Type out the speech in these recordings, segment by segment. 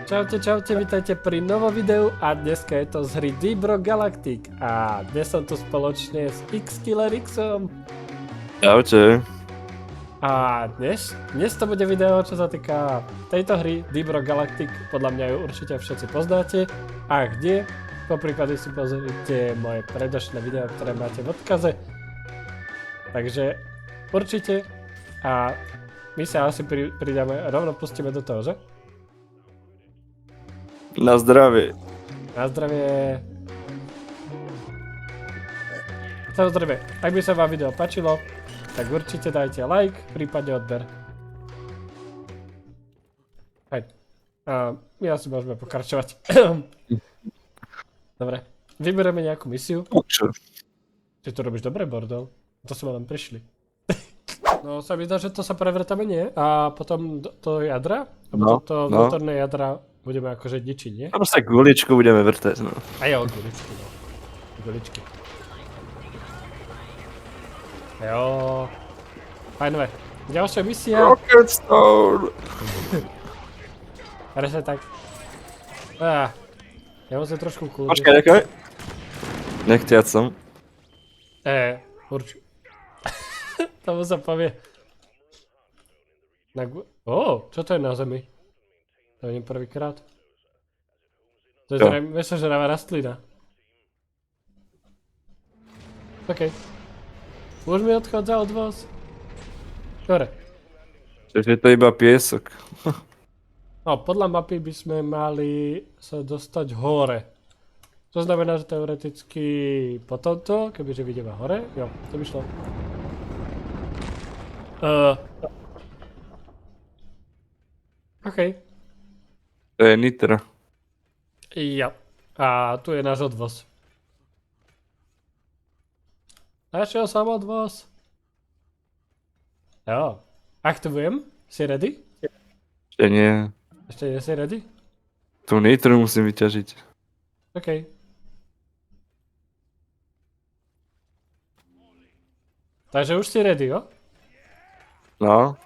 Čaute, vítajte pri novom videu a dneska je to z hry Deep Rock Galactic a dnes som tu spoločne s X-Killer-Xom. Čaute. A dnes to bude video, čo sa týka tejto hry Deep Rock Galactic, podľa mňa ju určite všetci poznáte a kde, popríklade si pozrite moje predošlé video, ktoré máte v odkaze. Takže určite a my sa asi pridáme, rovno pustíme do toho, že? Na zdravie. Na zdravie. Samozrejme, ak by sa vám video páčilo, tak určite dajte like, prípadne odber. Hej. My asi môžeme pokračovať. Dobre, vyberieme nejakú misiu. Čo? Ty to robíš dobre, Bordel. To sme len prišli. No sa mi zdá, že to sa prevrtame, nie? A potom to jadra? A potom to vnútorné jadra budeme akože ničiť, nie? Tam sa guličku budeme vrtať, no. A jo, guličky, no. Guličky. Jo. Fajnové. Ďalšia misia. Rocket Stone! Presne tak. Ja musím trošku kľúdiť. Počkaj, nechaj. Nechtiac som. Určite. Tomu sa povie. Čo to je na zemi? To vidím prvýkrát. To je mesožravá rastlina. OK. Už mi odchádza od vás. Dobre. Čiže je to iba piesok. No, podľa mapy by sme mali sa dostať hore. To znamená, že teoreticky po tomto, kebyže vidíme hore, jo, to by šlo. OK. To je nitro. Ja. A tu je náš odvoz. Našiel som odvoz. Jo. Aktivujem. Si ready? Ešte nie. Ešte nie si ready? Tu nitro musím vyťažiť. OK. Takže už si ready, jo? No.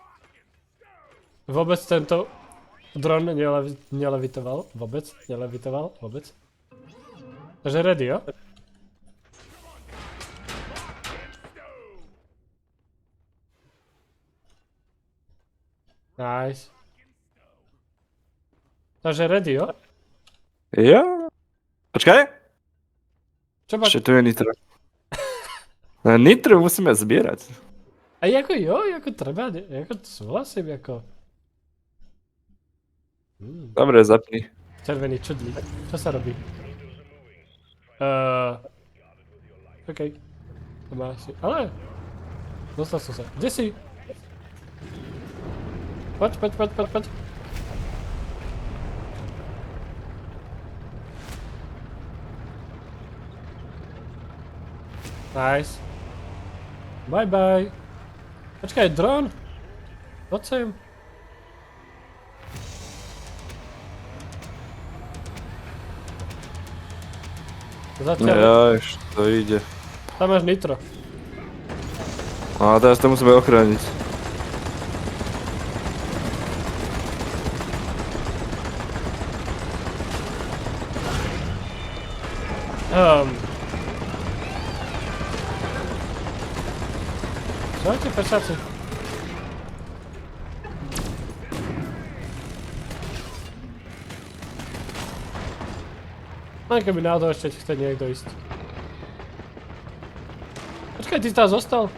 Vôbec tento dron nelevitoval. Vôbec. Takže ready, jo? Nice. Takže ready, jo? Ja? Počkaj. Čo máš? Ešte tu je nitro. Nitro musíme zbierať. A jako jo, jako treba, jako súhlasím, jako... Dobre, zapni. Červený čudlík. Čo sa robí? OK. To má asi... Ale... Dostal som sa. Kde si? Poď. Nice. Bye. Počkaj, dron? Poď sem. Zatiaľ. Jaj, to ide. Tam máš nitro. A teraz to musíme ochrániť. Čaute, pešáci. Len keby náhodou ešte chce niekto ísť. Počkaj, ty tam zostal?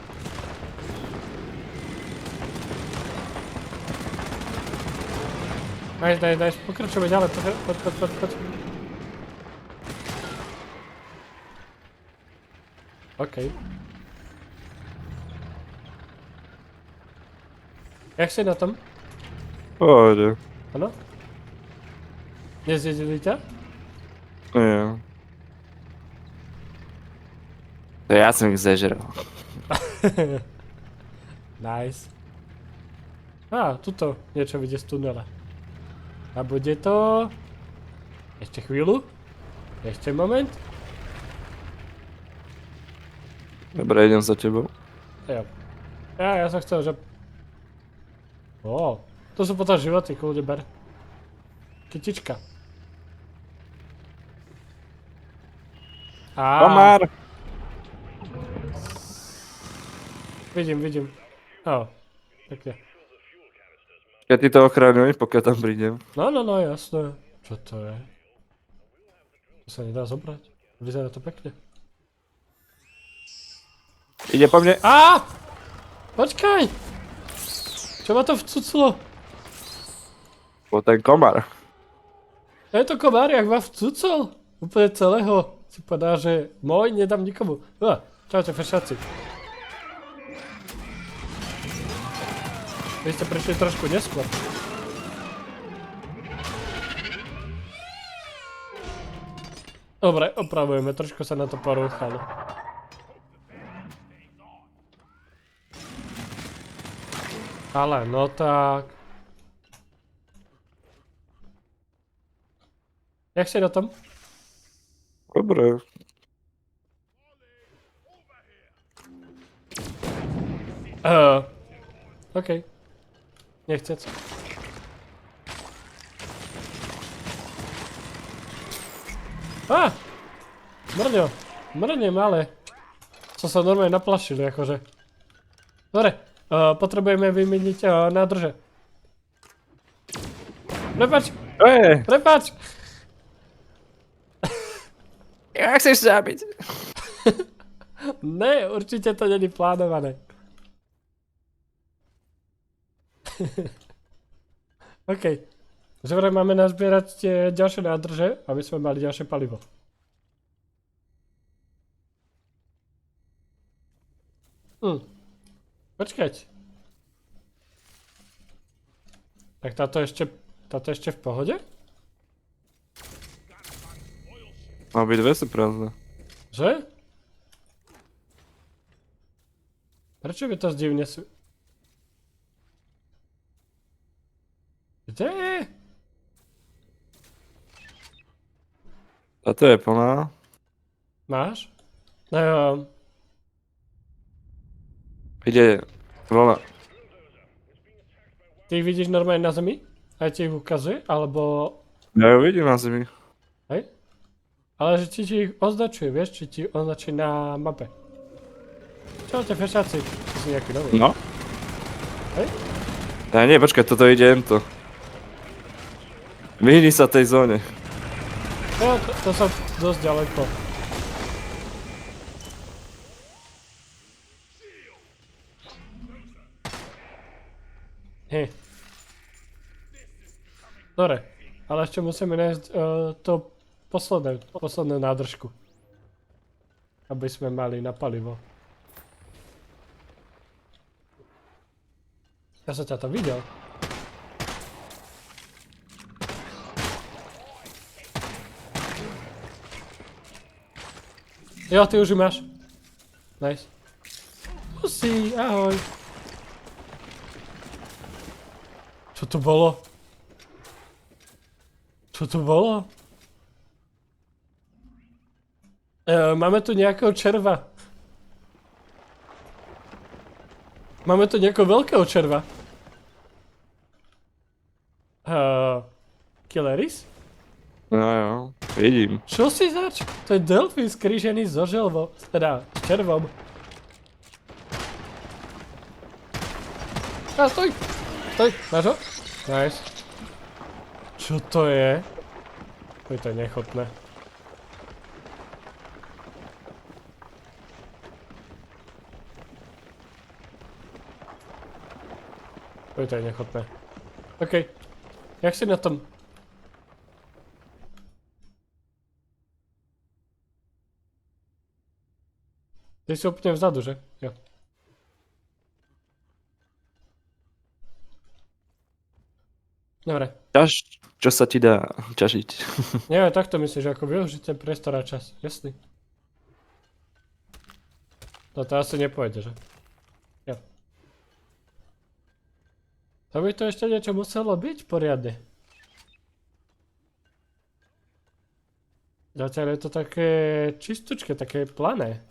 Nice, pokračujeme ďalej, poď. OK. Jak si na tom? Pohode. Áno? Nezjedili ťa? Jo. To ja som ich zežral. Nice. Tuto niečo vidie z tunela. A bude to... Ešte chvíľu. Ešte moment. Dobre, idem za tebou. Jo. Ja som chcel, že... To sú potom životy, kľudne ber. Kytička. Komár! Vidím. O, pekne. Ja ty to ochraňuj, pokiaľ tam prídem. No, jasné. Čo to je? To sa nedá zobrať. Vyzerá to pekne. Ide po mne. Počkaj! Čo ma to vcuclo? Po ten komár. Je to komár, jak ma vcucol? Úplne celého. Si povedal, že môj nedám nikomu. Čaute, fešáci. Vy ste prišli trošku neskôr. Dobre, opravujeme, trošku sa na to porúchalo. Ale no tak. Jak si na tom? Dobre. OK. Nechcec. Mrňo malé. Som sa normálne naplašil, akože. Dobre, potrebujeme vymeniť nádrže. Prepáč! Jak chceš zabiť? Ne, určite to není plánované. OK. Že vraj máme nazbierať tie ďalšie nádrže, aby sme mali ďalšie palivo. Počkať. Tak táto ešte v pohode? Obidve sú prázdne. Že? Prečo by to zdivne sú... Kde je? Táto je plná. Máš? Ide vola. Ty ich vidíš normálne na zemi? Aj ti ich ukazuje? Alebo... Ja ju vidím na zemi. Hej? Ale že či ti ich označuje, vieš? Či ti označí na mape. Čaute, fešáci. Ty si nejaký nový. No. Hej? Ja nie, počkaj, toto ide to. Vyhni sa tej zóne. No, to som dosť ďaleko. Dobre, ale ešte musíme nájsť to poslednú nádržku. Aby sme mali na palivo. Ja som ťa tam videl. Jo, ty už ju máš. Nice. Pusy, ahoj. Čo to bolo? Čo to bolo? Máme tu nejakého červa. Máme tu nejakého veľkého červa. Killeris? No jo, vidím. Čo si zač? To je delfín skrížený so želvom. Teda, s červom. Stoj! Máš ho? Nice. Čo to je? To je nechutné. To je nechutné. OK. Jak si na tom? Ty si úplne vzadu, že? Jo. Dobre. Čo sa ti dá ťažiť? Nie, takto myslíš, ako využiť ten priestor a čas. Jasný. No to asi nepôjde, že? Jo. To by to ešte niečo muselo byť poriadne. Zatiaľ je to také čistučké, také plané.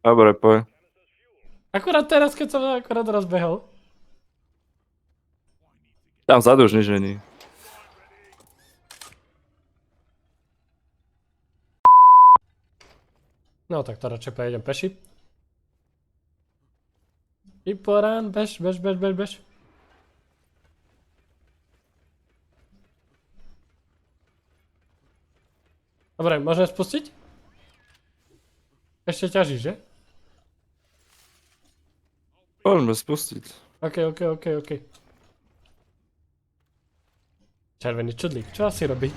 Dobre, poď. Akurát teraz, keď som akurát rozbehol. Tam vzadu už nič není. No tak to radšej prejdem peši. I porán, bež. Dobre, môžem spustiť? Ešte ťažíš, že? Poďme spustiť. OK. Červený čudlík, čo asi robí?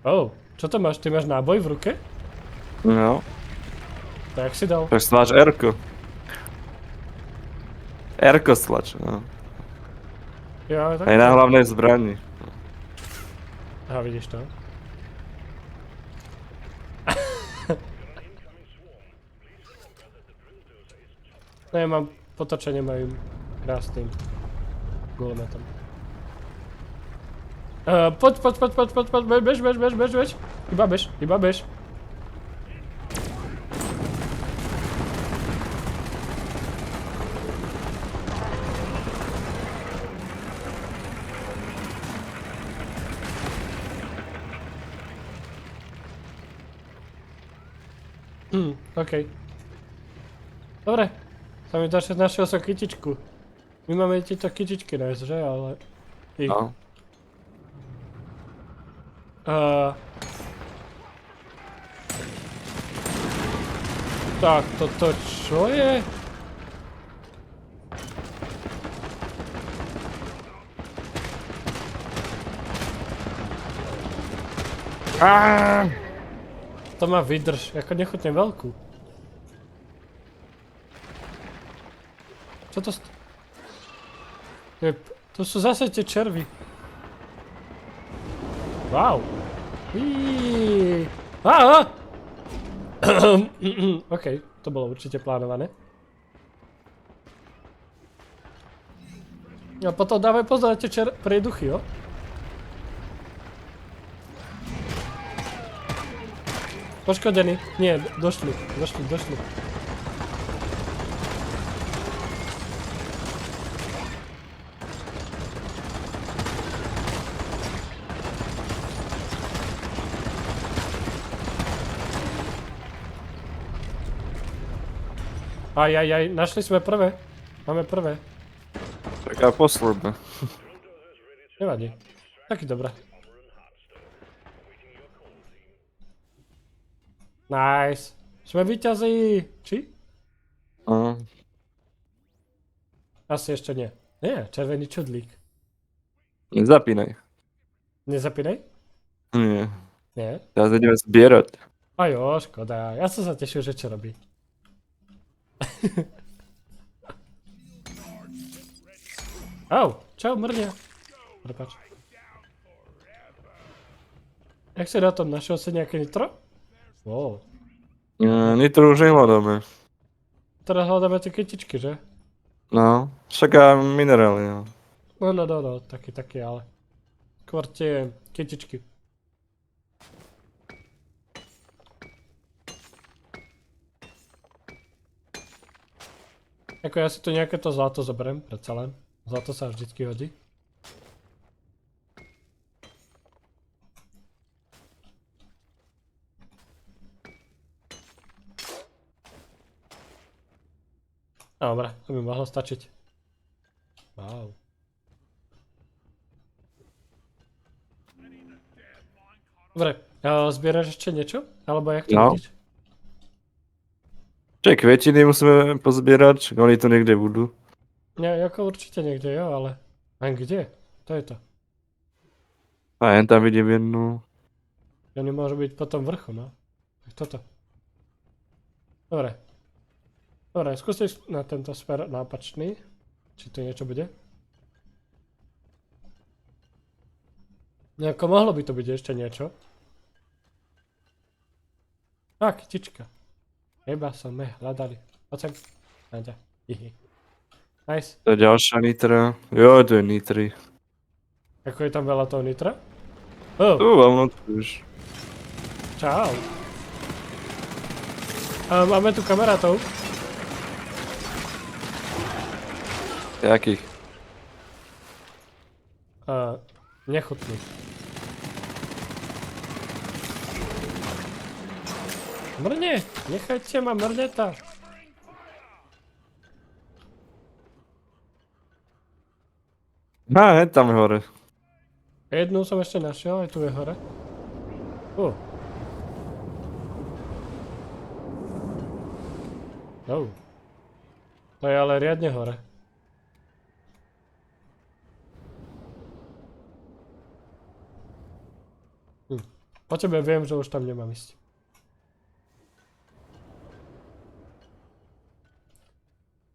Oh, čo to máš? Ty máš náboj v ruke? No. Tak si dal. Tak stlač R-ko. R-ko stlač, no. Ja, tak... Aj na hlavnej zbrani. Aha, vidíš to. No ja mám potočenie mojim krásnym gulometom. Poď, bež. Iba bež. OK. Dobre. Tam mi našiel som kytičku. My máme tieto kytičky nájsť, že? Ale... No. Tak, toto čo je? To má vydrž, ako nechutne veľkú. Čo to to sú zase tie červy. Wow. OK, to bolo určite plánované. A potom dávaj pozor na tie prieduchy, jo? Poškodení. Nie, došli. Aj, našli sme prvé. Máme prvé. Taká posledná. Nevadí. Taky dobré. Nice. Sme víťazi. Či? Asi ešte nie. Nie, červený čudlík. Nezapínaj. Nezapínaj? Nie. Nie. Teraz ideme zbierať. Ajo, škoda. Ja som sa tešil, že čo robí. Au, čau, mrňa. Prepáč. Jak si na tom, našiel si nejaké nitro? Wow. Nitro už nehľadáme. Teraz hľadáme tie kytičky, že? No, však aj minerály, no. No, taký, ale. Skôr tie kytičky. Ako ja si tu nejaké to zlato zoberiem, predsa len. Zlato sa vždycky hodí. Dobre, to by mohlo stačiť. Wow. Dobre, zbieraš ešte niečo? Alebo jak to vidíš? Čiže kvetiny musíme pozbierať, oni tu niekde budú. Nie, ako určite niekde, jo, ale... A kde? To je to. A jen tam vidím jednu. Ja nemôžu byť po tom vrchu, no. Tak toto. Dobre. Dobre, skúste na tento smer nápačný. Či tu niečo bude. Nejako mohlo by to byť ešte niečo. Á, kytička. Iba sme hľadali. Poď sem. Naďa. Hihi. Nice. To je ďalšia nitra. Jo, to je nitri. Ako je tam veľa toho nitra? Oh. Tu, vám už. Čau. Máme tu kamarátov. Jakých? Nechutný. Mrne! Nechajte ma mrneta! Hej, tam hore. Jednu som ešte našiel, aj tu je hore. To je ale riadne hore. Po tebe viem, že už tam nemám ísť.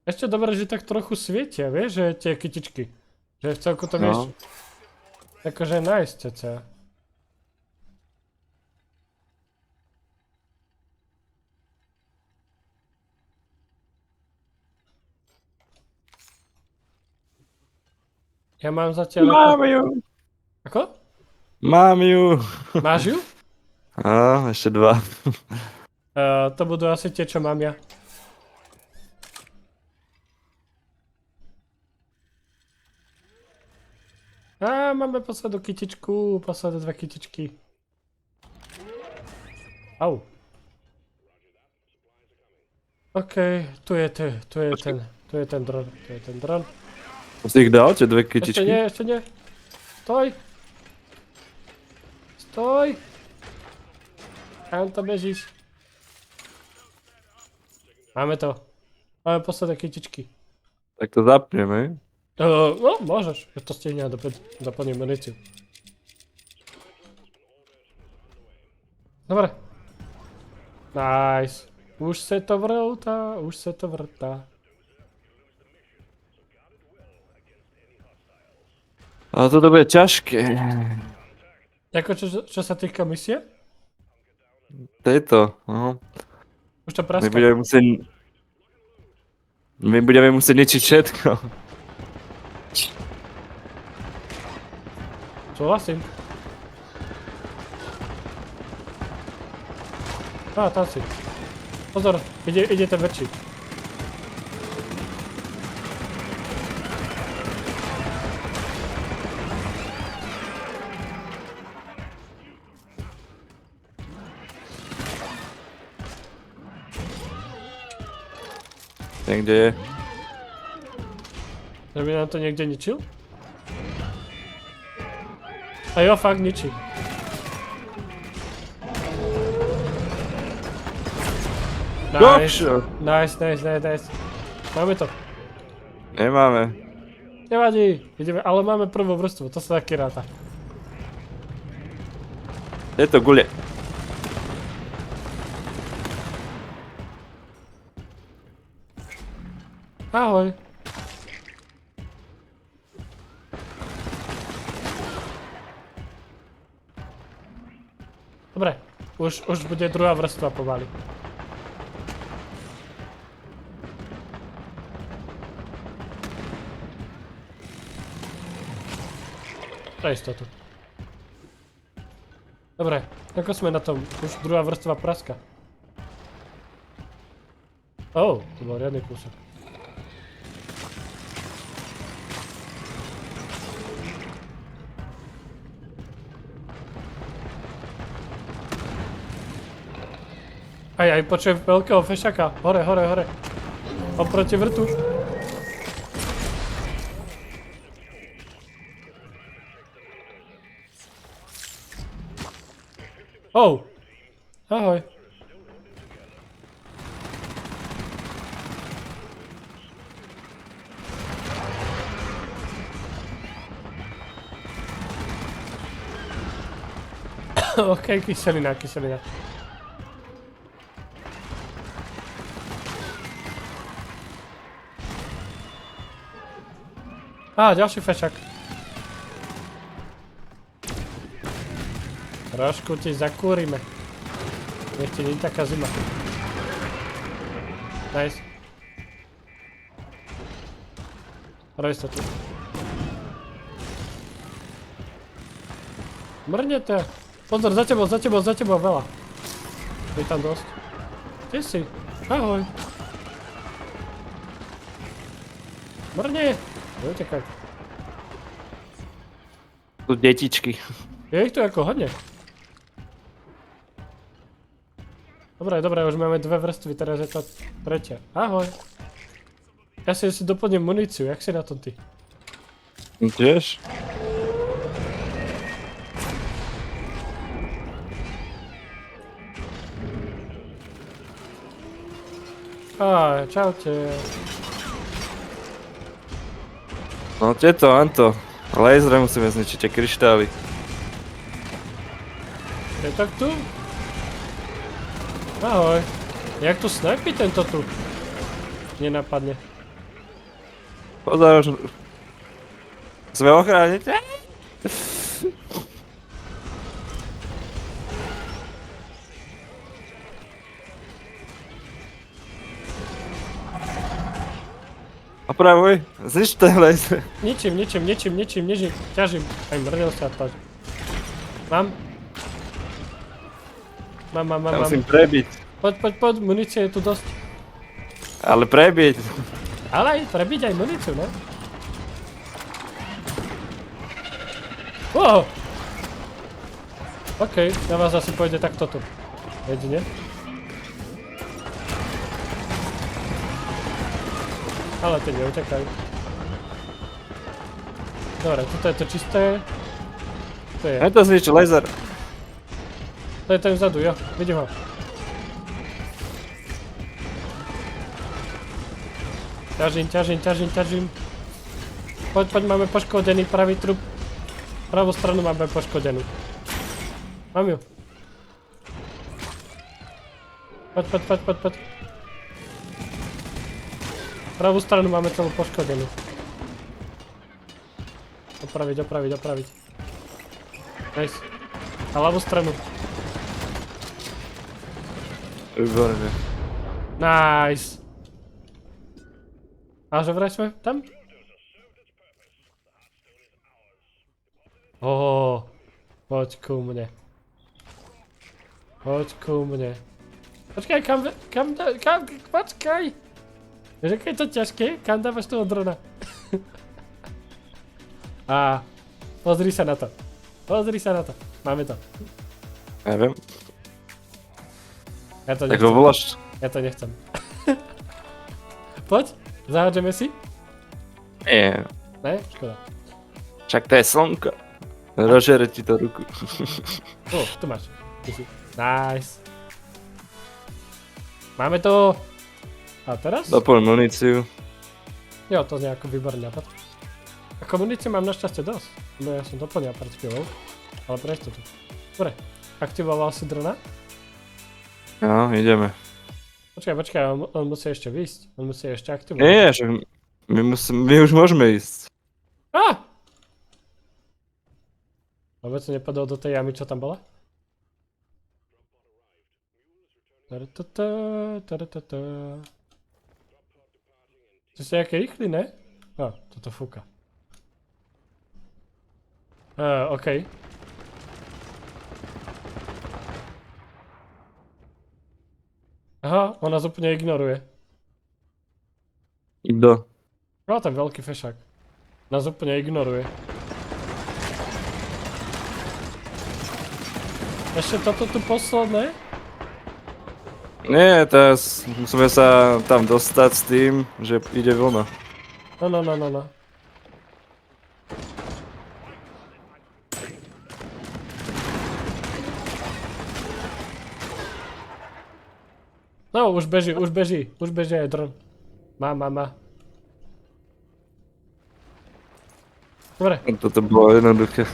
Ešte dobre, že tak trochu svietia, vieš, že tie kytičky. Že v celku to vieš, akože nájsť ceca. Ja mám zatiaľ... Mám ju! Ako? Mám ju! Máš ju? Ešte 2. To budú asi tie, čo mám ja. Máme poslednú kytičku, posledné 2 kytičky. Au. OK, tu je ten dron, Si ich dal, tie 2 Ešte kytičky? nie. Stoj. Kam to bežíš? Máme to. Máme posledné kytičky. Tak to zapnem, hej? No, môžeš. Ja to stihne a doplním muníciu. Dobre. Nice. Už sa to vrtá. Ale toto bude ťažké. Ako čo sa týka misie? Tejto, no. Už to My praska. budeme musieť ničiť všetko. Súhlasím. Tam si. Pozor, ide ten väčší. Niekde je. Že by nám to niekde ničil? A jo, fakt ničí. Nice. Máme to. Nemáme. Nevadí, ideme, ale máme prvú vrstvu, to sa taky ráta. Je to gule. Ahoj. Dobre, už bude druhá vrstva pomaly. Pre istotu. Dobre, ako sme na tom? Už druhá vrstva praska. To bol riadny kúsok. Aj, počujem veľkého fešaka. Hore. Oproti vrtu. Ahoj. OK, kyselina. Ďalší fešak. Trošku ti zakúrime. Nech ti nie je taká zima. Nice. Hraj sa tu. Mrnete. Pozor, za tebou veľa. Je tam dosť. Kde si? Ahoj. Mrne. Neutekaj. Tu detičky. Je ich tu ako hodne. Dobre, už máme 2 vrstvy, teraz je to 3. Ahoj. Ja si doplním muníciu, jak si na tom ty? Tiež? Čaute. No tieto, Anto. Laser musíme zničiť, tie kryštály. Je tak tu? Ahoj. Jak tu snajpí tento tu? Nenapadne. Pozor, už... Sme ochrániť? Opravuj, znič ten laser. Ničím. Ťažím. Aj mrdel sa to. Mám. Ja musím prebiť. Poď, munície je tu dosť. Ale prebiť. Ale aj prebiť aj muníciu, no? Wow! OK, na vás asi pôjde takto tu. Jedine. Ale ty neutekaj. Dobre, toto je to čisté. To je. Ja to znič, laser. To je ten vzadu, jo, vidím ho. Ťažím. Poď, máme poškodený pravý trup. Pravú stranu máme poškodenú. Mám ju. Poď. Pravú stranu máme celú poškodenú. Opraviť. Nice. A ľavú stranu. Výborne. Nice. A že vraj sme tam? Poď ku mne. Počkaj, počkaj. Vieš, aké je to ťažké? Kam dávaš toho drona? A pozri sa na to. Máme to. Neviem. Ja to Tak nechcem. ho voláš. Ja to nechcem. Poď, zahádžeme si? Nie. Ne? Škoda. Však to je slnko. Rožere ti to ruku. Tu máš. Ty si. Nice. Máme to. A teraz? Doplň muníciu. Jo, to znie ako výborný nápad. Ako munície mám našťastie dosť. No ja som doplňal pred chvíľou. Ale pre istotu. Dobre. Aktivoval si drona? No, ideme. Počkaj, on musí ešte výjsť. On musí ešte aktivovať. Nie, že my už môžeme ísť. Á! Vôbec som nepadol do tej jamy, čo tam bola? Ty si jaký rýchly, ne? Toto fúka. OK. Aha, on nás úplne ignoruje. Kto? Ten veľký fešák. Nás úplne ignoruje. Ešte toto tu posledné? Nie, teraz musíme sa tam dostať s tým, že ide vlna. No. No, už beží aj dron. Má. Dobre. Toto bolo jednoduché.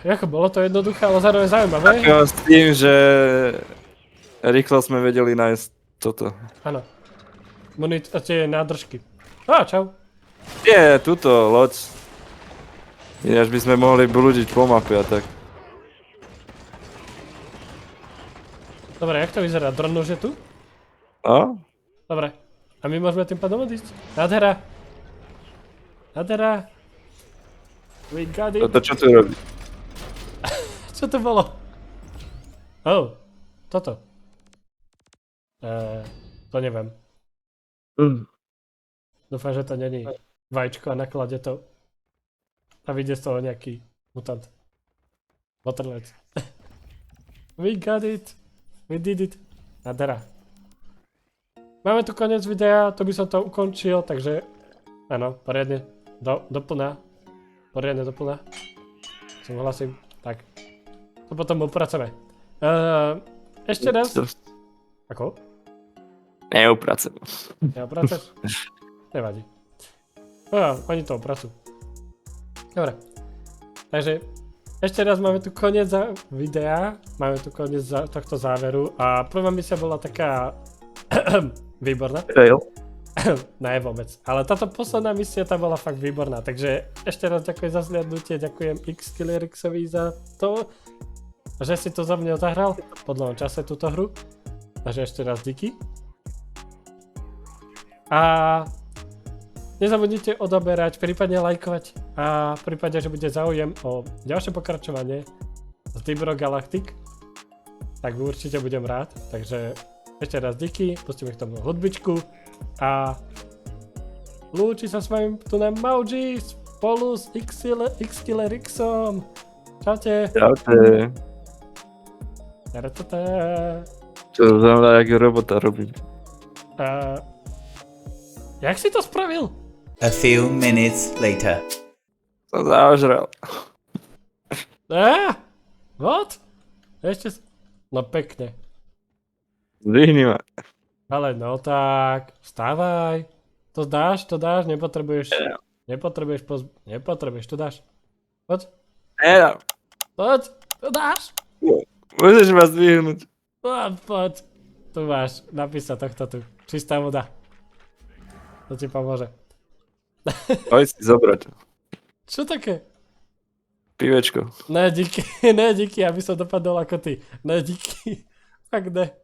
Ako bolo to jednoduché, ale zároveň zaujímavé. No, s tým, že rýchlo sme vedeli nájsť toto. Áno. Tie nádržky. Čau. Nie, túto loď. Ináč by sme mohli blúdiť po mape a tak. Dobre, jak to vyzerá? Dron už je tu? No? Dobre. A my môžeme tým pádom odísť? Nádhera. We got it. Toto čo tu robí? Čo to bolo? Toto. To neviem. Dúfam, že to není vajíčko a naklade to a vyjde z toho nejaký mutant. Waterlec. We got it. We did it. Nadera. Máme tu koniec videa, to by som to ukončil, takže áno, poriadne doplná. Poriadne doplná. Súhlasím. Tak. To potom upracujeme. Ešte raz. Ako? Neupracem. Neopracuješ? Nevadí. Oni to opracujú. Dobre. Takže ešte raz máme tu koniec videa, máme tu koniec tohto záveru a prvá misia bola taká výborná. Fail. Ne, vôbec. Ale táto posledná misia tá bola fakt výborná, takže ešte raz ďakujem za zliadnutie, ďakujem Xkillerixovi za to, že si to za mňa zahral po dlhom čase túto hru. Takže ešte raz díky. A nezabudnite odoberať, prípadne lajkovať a v prípade, že bude záujem o ďalšie pokračovanie z Deep Rock Galactic, tak určite budem rád. Takže ešte raz díky, pustíme k tomu hudbičku a lúči sa s vami tu na Mauji spolu s Xkillerixom. Čaute. Čaute. Taratata. Čo znamená, jak robota robím. Jak si to spravil? A few minutes later. Som zaožral. What? Ešte... No pekne. Zvihni ma. Ale no tak, vstávaj. To dáš, nepotrebuješ... Nepotrebuješ, to dáš. Poď, Nedám. to dáš. Môžeš ma zdvihnúť. Poď. Tu máš, napísať tohto tu. Čistá voda. To ti pomôže. Poď si zobrať. Čo také? Pivečko. Ne díky, aby som dopadol ako ty. Ne díky. Fakt ne.